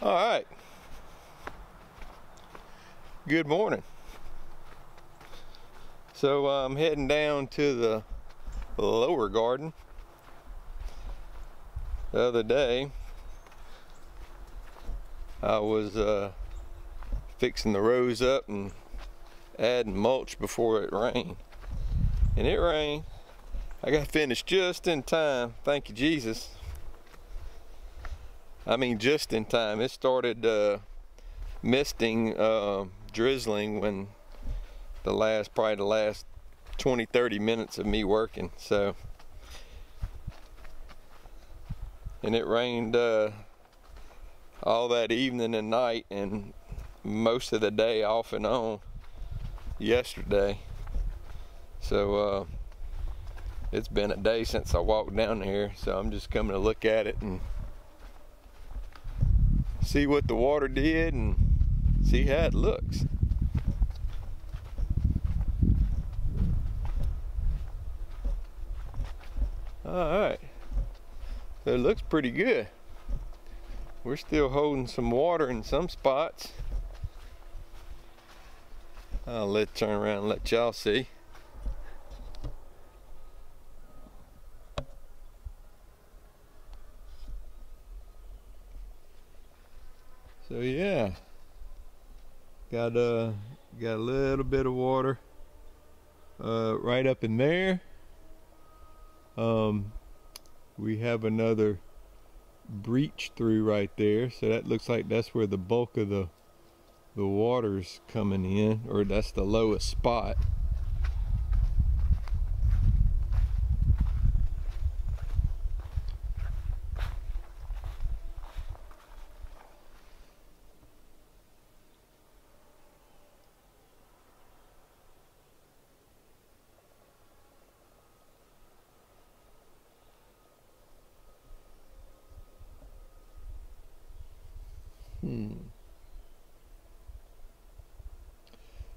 All right. Good morning. So I'm heading down to the lower garden. The other day I was fixing the rows up and adding mulch before it rained. And it rained. I got finished just in time, thank you Jesus. I mean just in time. It started misting, drizzling when probably the last 20-30 minutes of me working. So, and it rained all that evening and night and most of the day off and on yesterday. So it's been a day since I walked down here, so I'm just coming to look at it and see what the water did and see how it looks. Alright, so it looks pretty good. We're still holding some water in some spots. I'll turn around and let y'all see. So yeah, got a little bit of water right up in there. We have another breach through right there, so that looks like that's where the bulk of the water's coming in, or that's the lowest spot.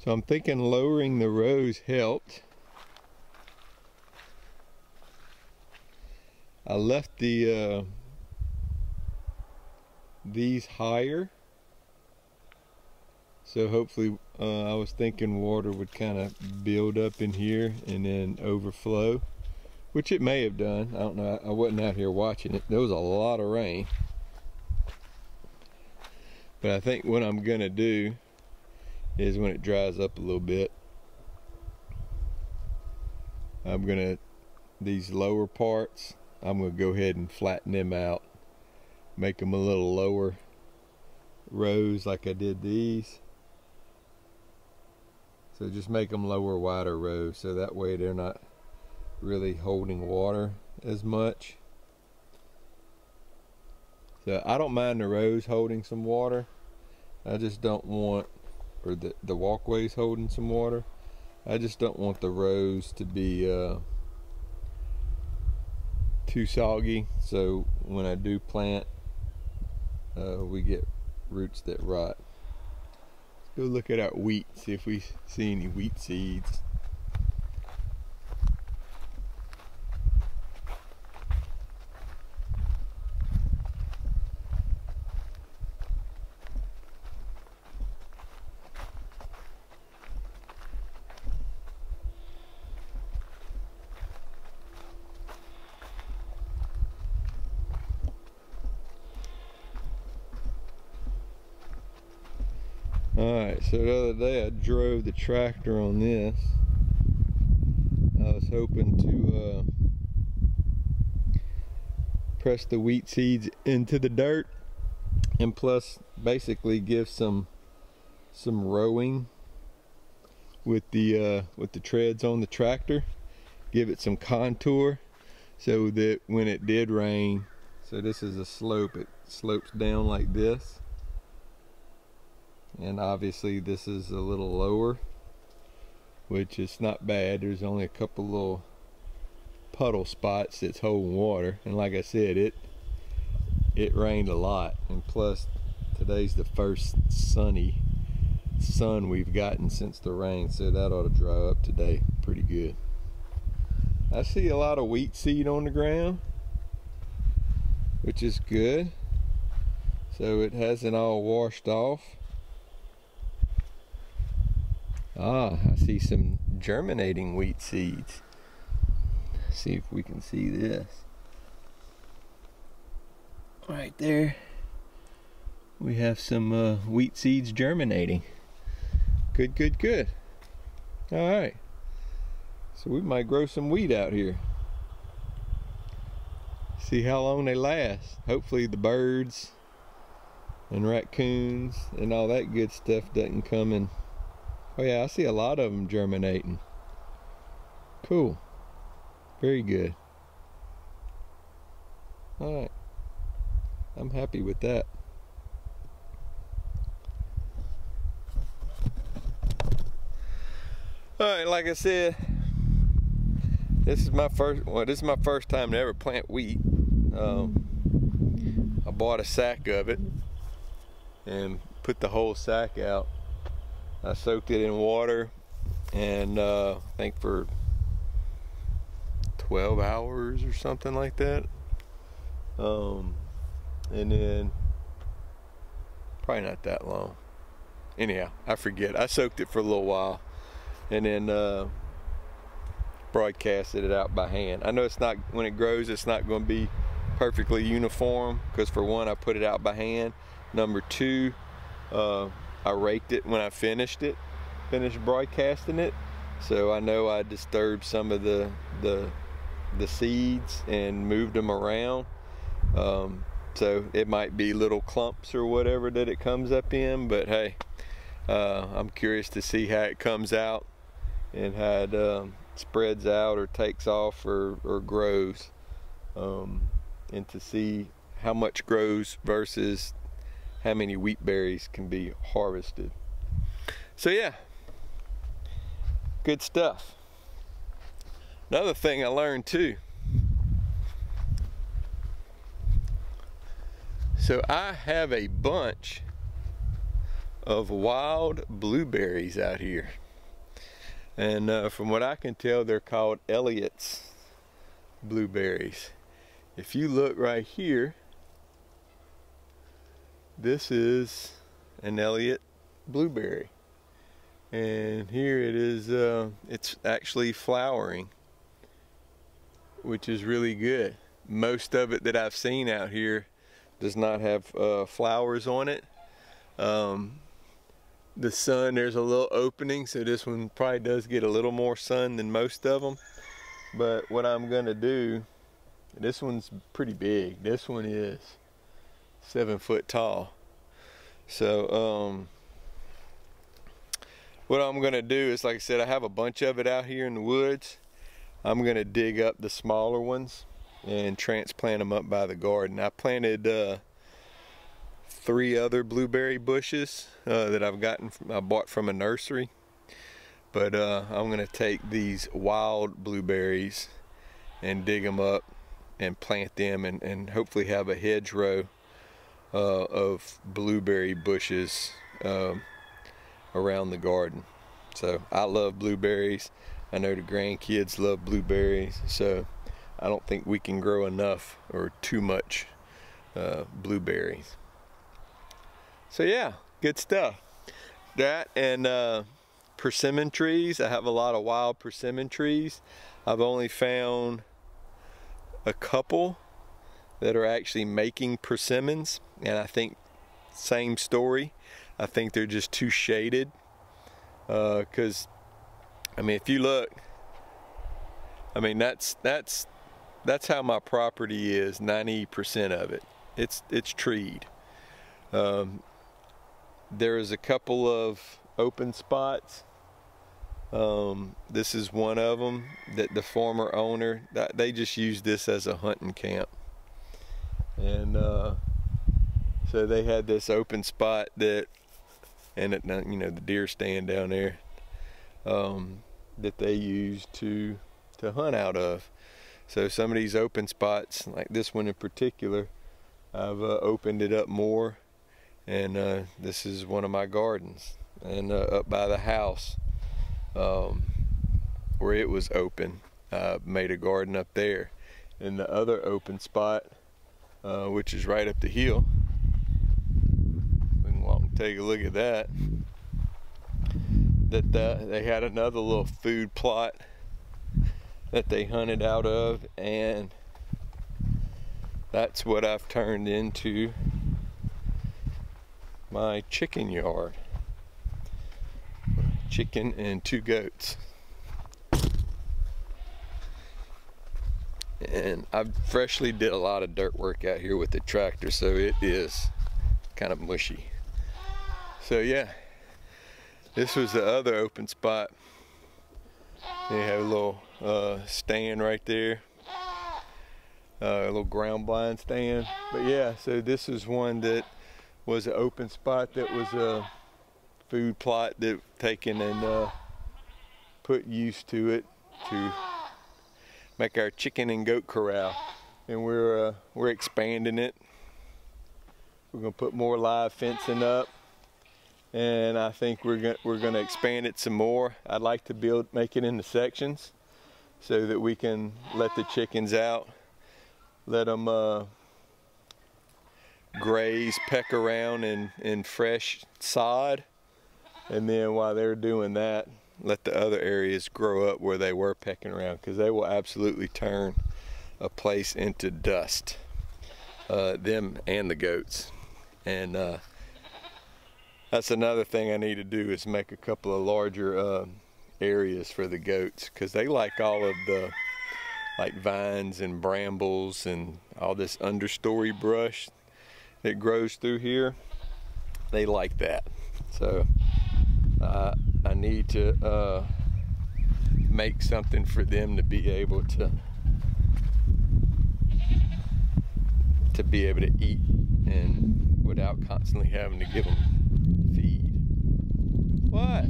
So I'm thinking lowering the rows helped. I left these higher, so hopefully I was thinking water would kind of build up in here and then overflow, which it may have done. I don't know, I wasn't out here watching it. There was a lot of rain. But I think what I'm gonna do is when it dries up a little bit, these lower parts, I'm gonna go ahead and flatten them out, make them a little lower rows like I did these. So just make them lower, wider rows, so that way they're not really holding water as much. So I don't mind the rows holding some water. I just don't want, or the walkways holding some water. I just don't want the rows to be too soggy. So when I do plant, we get roots that rot. Let's go look at our wheat, see if we see any wheat seeds. Alright, so the other day I drove the tractor on this. I was hoping to press the wheat seeds into the dirt and plus basically give some rowing with the treads on the tractor, give it some contour so that when it did rain, so this is a slope, it slopes down like this. And obviously this is a little lower, which is not bad. There's only a couple little puddle spots that's holding water, and like I said, it rained a lot, and plus today's the first sunny sun we've gotten since the rain, so that ought to dry up today pretty good. I see a lot of wheat seed on the ground, which is good. so it hasn't all washed off. Ah, I see some germinating wheat seeds. Let's see if we can see this. Right there, we have some wheat seeds germinating. Good, good, good. All right, so we might grow some wheat out here. See how long they last. Hopefully the birds and raccoons and all that good stuff doesn't come in. Oh yeah, I see a lot of them germinating. Cool. Very good. All right. I'm happy with that. All right, like I said, this is my first time to ever plant wheat. I bought a sack of it and put the whole sack out. I soaked it in water and I think for 12 hours or something like that. And then probably not that long. Anyhow, I forget. I soaked it for a little while and then broadcasted it out by hand. I know it's not, when it grows, it's not going to be perfectly uniform because for one, I put it out by hand. Number two, I raked it when I finished broadcasting it, so I know I disturbed some of the seeds and moved them around. So it might be little clumps or whatever that it comes up in, but hey, I'm curious to see how it comes out and how it spreads out or takes off or grows, and to see how much grows versus how many wheat berries can be harvested. So yeah, good stuff. Another thing I learned too. So I have a bunch of wild blueberries out here. And from what I can tell, they're called Elliott's blueberries. If you look right here, this is an Elliott blueberry. And here it is, it's actually flowering, which is really good. Most of it that I've seen out here does not have flowers on it. The sun, there's a little opening, so this one probably does get a little more sun than most of them. But what I'm gonna do, this one's pretty big. This one is 7 foot tall. So what I'm gonna do is, like I said, I have a bunch of it out here in the woods. I'm gonna dig up the smaller ones and transplant them up by the garden. I planted 3 other blueberry bushes that I bought from a nursery. But I'm gonna take these wild blueberries and dig them up and plant them and hopefully have a hedgerow of blueberry bushes around the garden. So I love blueberries. I know the grandkids love blueberries, so I don't think we can grow enough or too much blueberries. So yeah, good stuff. That and persimmon trees. I have a lot of wild persimmon trees. I've only found a couple that are actually making persimmons, and I think same story. I think they're just too shaded, because I mean, if you look, I mean, that's how my property is. 90% of it, it's treed. There is a couple of open spots. This is one of them that the former owner, they just used this as a hunting camp, and so they had this open spot that, and it, you know, the deer stand down there, that they used to hunt out of. So some of these open spots, like this one in particular, I've opened it up more, and this is one of my gardens, and up by the house where it was open, made a garden up there. And the other open spot, which is right up the hill, take a look at that. They had another little food plot that they hunted out of, and that's what I've turned into my chicken yard. Chicken and 2 goats. And I freshly did a lot of dirt work out here with the tractor, so it is kind of mushy. So yeah, this was the other open spot. They have a little stand right there, a little ground blind stand. But yeah, so this is one that was an open spot that was a food plot that taken and put use to it to make our chicken and goat corral, and we're expanding it. We're gonna put more live fencing up, and I think we're gonna expand it some more. I'd like to make it into sections so that we can let the chickens out, let them graze, peck around in fresh sod, and then while they're doing that, let the other areas grow up where they were pecking around, because they will absolutely turn a place into dust, them and the goats. And that's another thing I need to do, is make a couple of larger areas for the goats, because they like all of the vines and brambles and all this understory brush that grows through here. They like that. So I need to make something for them to be able to eat, and without constantly having to give them feed. What?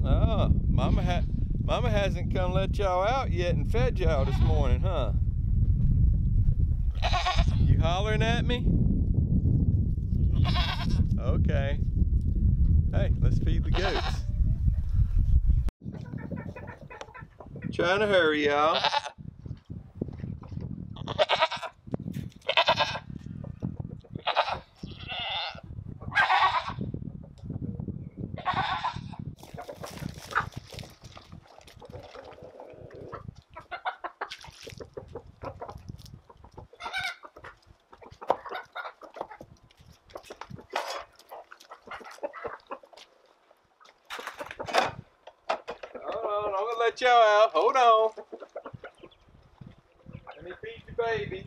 Oh, Mama hasn't come let y'all out yet and fed y'all this morning, huh? You hollering at me? Okay. Hey, let's feed the goats. Trying to hurry, y'all. I'm gonna let y'all out. Hold on. Let me feed the babies.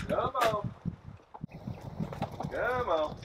Come on. Come on.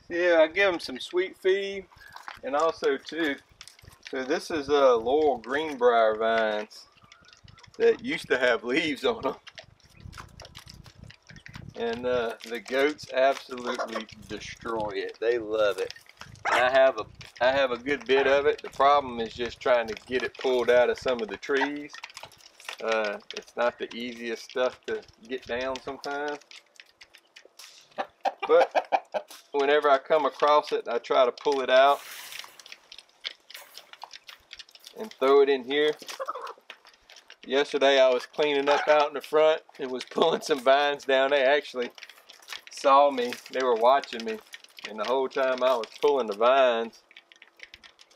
Yeah, I give them some sweet feed, and also too, so this is Laurel greenbrier vines that used to have leaves on them, and the goats absolutely destroy it. They love it. And I have a good bit of it. The problem is just trying to get it pulled out of some of the trees. It's not the easiest stuff to get down sometimes, but whenever I come across it, I try to pull it out and throw it in here. Yesterday I was cleaning up out in the front and was pulling some vines down. They actually saw me. They were watching me, and the whole time I was pulling the vines,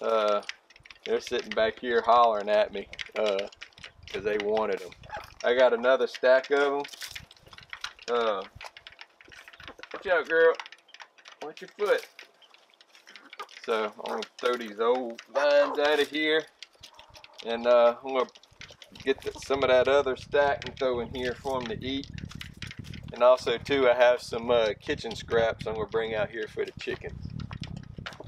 they're sitting back here hollering at me because they wanted them. I got another stack of them. Watch out, girl. Watch your foot. So I'm going to throw these old vines out of here, and I'm going to get some of that other stack and throw in here for them to eat. And also too, I have some kitchen scraps I'm going to bring out here for the chickens.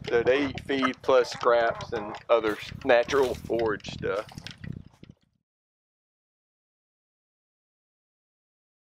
So they eat feed plus scraps and other natural forage stuff.